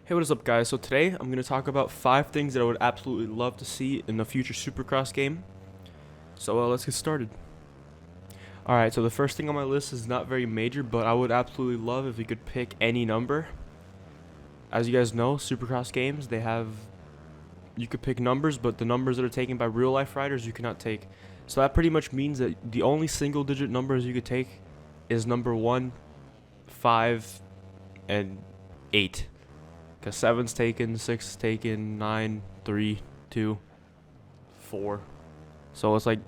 Hey, what is up, guys? So today I'm going to talk about 5 things that I would absolutely love to see in a future Supercross game. So let's get started. Alright, so the first thing on my list is not very major, but I would absolutely love if we could pick any number. As you guys know, Supercross games, you could pick numbers, but the numbers that are taken by real life riders you cannot take. So that pretty much means that the only single digit numbers you could take is number 1, 5, and 8. Because 7's taken, 6 is taken, 9, 3, 2, 4. So it's like,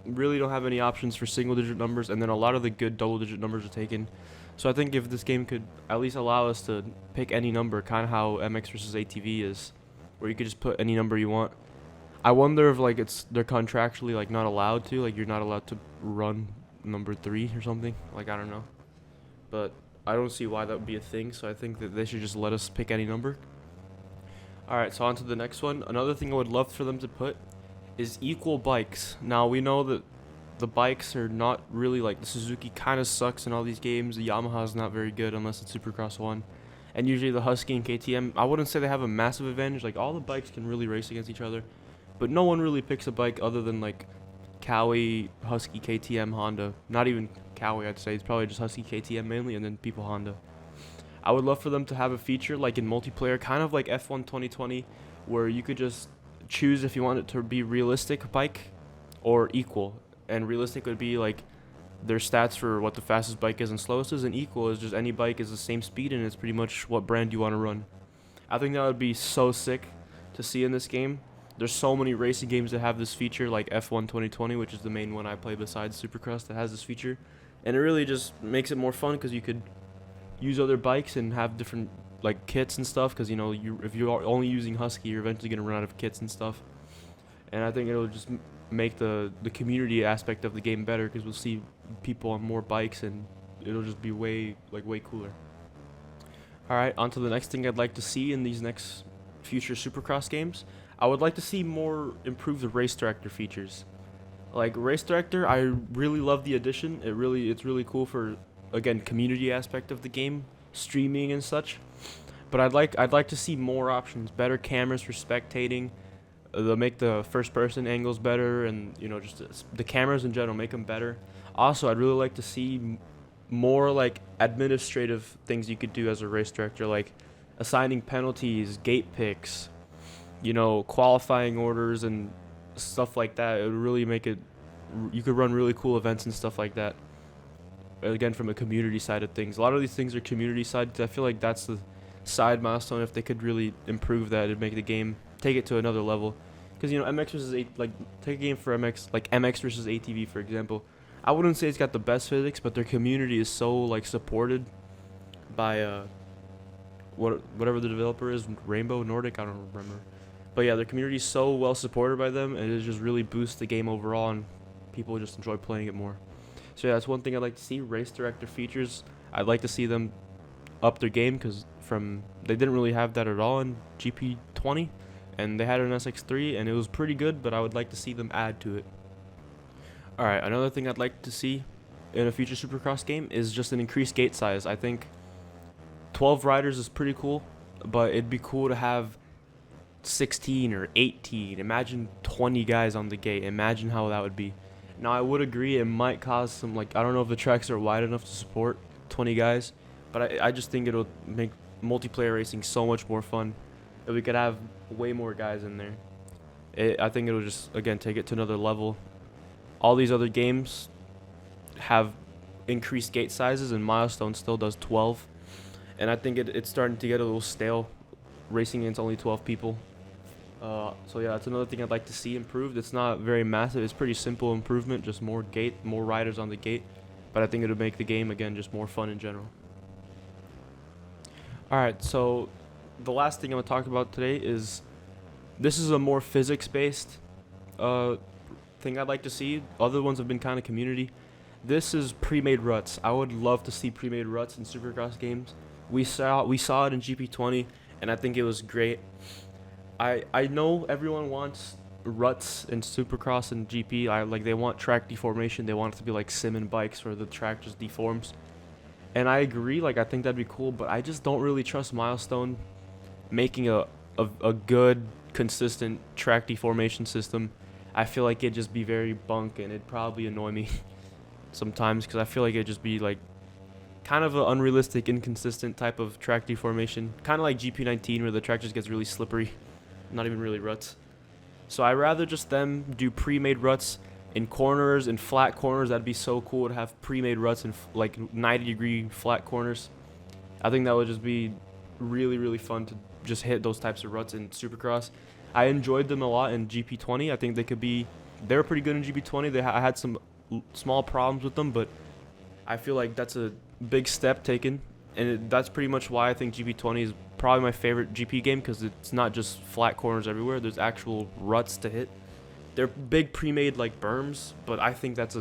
really don't have any options for single digit numbers, and then a lot of the good double digit numbers are taken. So I think if this game could at least allow us to pick any number, kind of how MX versus ATV is, where you could just put any number you want. I wonder if like they're contractually like not allowed to, like you're not allowed to run number 3 or something. Like I don't know. But I don't see why that would be a thing, so I think that they should just let us pick any number. Alright, so on to the next one. Another thing I would love for them to put is equal bikes. Now, we know that the bikes are not really, like, the Suzuki kind of sucks in all these games. The Yamaha's not very good unless it's Supercross 1. And usually the Husky and KTM, I wouldn't say they have a massive advantage. Like, all the bikes can really race against each other. But no one really picks a bike other than, like, Cowie, Husky, KTM, Honda. Not even Cowie, I'd say. It's probably just Husky, KTM mainly, and then people Honda. I would love for them to have a feature like in multiplayer, kind of like F1 2020, where you could just choose if you want it to be realistic bike or equal. And realistic would be like their stats for what the fastest bike is and slowest is, and equal is just any bike is the same speed and it's pretty much what brand you want to run. I think that would be so sick to see in this game. There's so many racing games that have this feature, like F1 2020, which is the main one I play besides Supercross that has this feature. And it really just makes it more fun because you could use other bikes and have different like kits and stuff, because if you're only using Husky, you're eventually going to run out of kits and stuff. And I think it'll just make the community aspect of the game better, because we'll see people on more bikes and it'll just be way cooler. Alright, on to the next thing I'd like to see in these next future Supercross games. I would like to see more improved race director features. Like race director, I really love the addition. It's really cool for, again, community aspect of the game, streaming and such. But I'd like to see more options, better cameras for spectating. They'll make the first person angles better, and just the cameras in general, make them better. Also, I'd really like to see more like administrative things you could do as a race director, like assigning penalties, gate picks, qualifying orders and stuff like that. It would really make it, you could run really cool events and stuff like that. Again, from a community side of things, a lot of these things are community side, 'cause I feel like that's the side milestone. If they could really improve that, it'd make the game, take it to another level. Because MX versus take a game for MX, like MX versus ATV, for example. I wouldn't say it's got the best physics, but their community is so like supported by whatever the developer is, Rainbow Nordic, I don't remember. But yeah, their community is so well supported by them, and it just really boosts the game overall, and people just enjoy playing it more. So yeah, that's one thing I'd like to see. Race director features, I'd like to see them up their game, because they didn't really have that at all in GP20, and they had it in SX3, and it was pretty good, but I would like to see them add to it. Alright, another thing I'd like to see in a future Supercross game is just an increased gate size. I think 12 riders is pretty cool, but it'd be cool to have 16 or 18. Imagine 20 guys on the gate. Imagine how that would be. Now, I would agree it might cause some, I don't know if the tracks are wide enough to support 20 guys, but I just think it'll make multiplayer racing so much more fun if we could have way more guys in there. I think it'll just, again, take it to another level. All these other games have increased gate sizes, and Milestone still does 12. And I think it's starting to get a little stale, racing against only 12 people. So yeah, that's another thing I'd like to see improved. It's not very massive. It's pretty simple improvement, just more riders on the gate. But I think it'll make the game, again, just more fun in general. Alright, so the last thing I'm going to talk about today is, this is a more physics-based thing I'd like to see. Other ones have been kind of community. This is Premade Ruts. I would love to see Premade Ruts in Supercross games. We saw it in GP20, and I think it was great. I know everyone wants ruts in Supercross and GP. They want track deformation. They want it to be like Simon bikes where the track just deforms. And I agree, I think that'd be cool, but I just don't really trust Milestone making a good, consistent track deformation system, I feel like it'd just be very bunk and it'd probably annoy me sometimes because I feel like it'd just be like kind of an unrealistic, inconsistent type of track deformation. Kind of like GP19 where the track just gets really slippery, not even really ruts. So I'd rather just them do pre-made ruts in corners and flat corners. That'd be so cool to have pre-made ruts in like 90-degree flat corners. I think that would just be really, really fun to just hit those types of ruts in Supercross. I enjoyed them a lot in GP20. I think they were pretty good in GP20. I had some small problems with them, but I feel like that's a big step taken, and that's pretty much why I think GP20 is probably my favorite GP game, because it's not just flat corners everywhere. There's actual ruts to hit. They're big pre-made like berms, but I think that's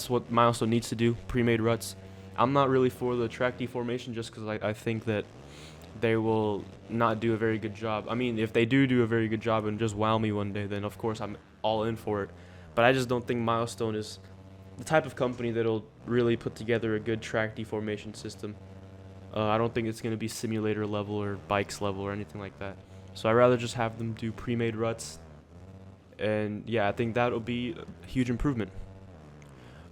what Milestone needs to do, pre-made ruts. I'm not really for the track deformation just because I think that they will not do a very good job. I mean, if they do a very good job and just wow me one day, then of course I'm all in for it. But I just don't think Milestone is the type of company that'll really put together a good track deformation system. I don't think it's going to be simulator level or bikes level or anything like that. So I'd rather just have them do pre-made ruts. And yeah, I think that'll be a huge improvement.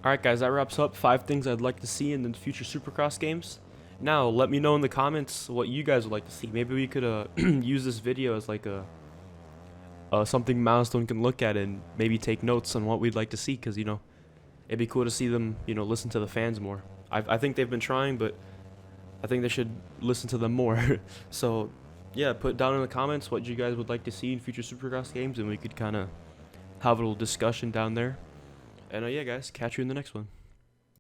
Alright guys, that wraps up 5 things I'd like to see in the future Supercross games. Now, let me know in the comments what you guys would like to see. Maybe we could use this video as like something Milestone can look at and maybe take notes on what we'd like to see, because, you know, it'd be cool to see them, you know, listen to the fans more. I think they've been trying, but I think they should listen to them more. So, yeah, put down in the comments what you guys would like to see in future Supercross games, and we could kind of have a little discussion down there. And yeah, guys, catch you in the next one.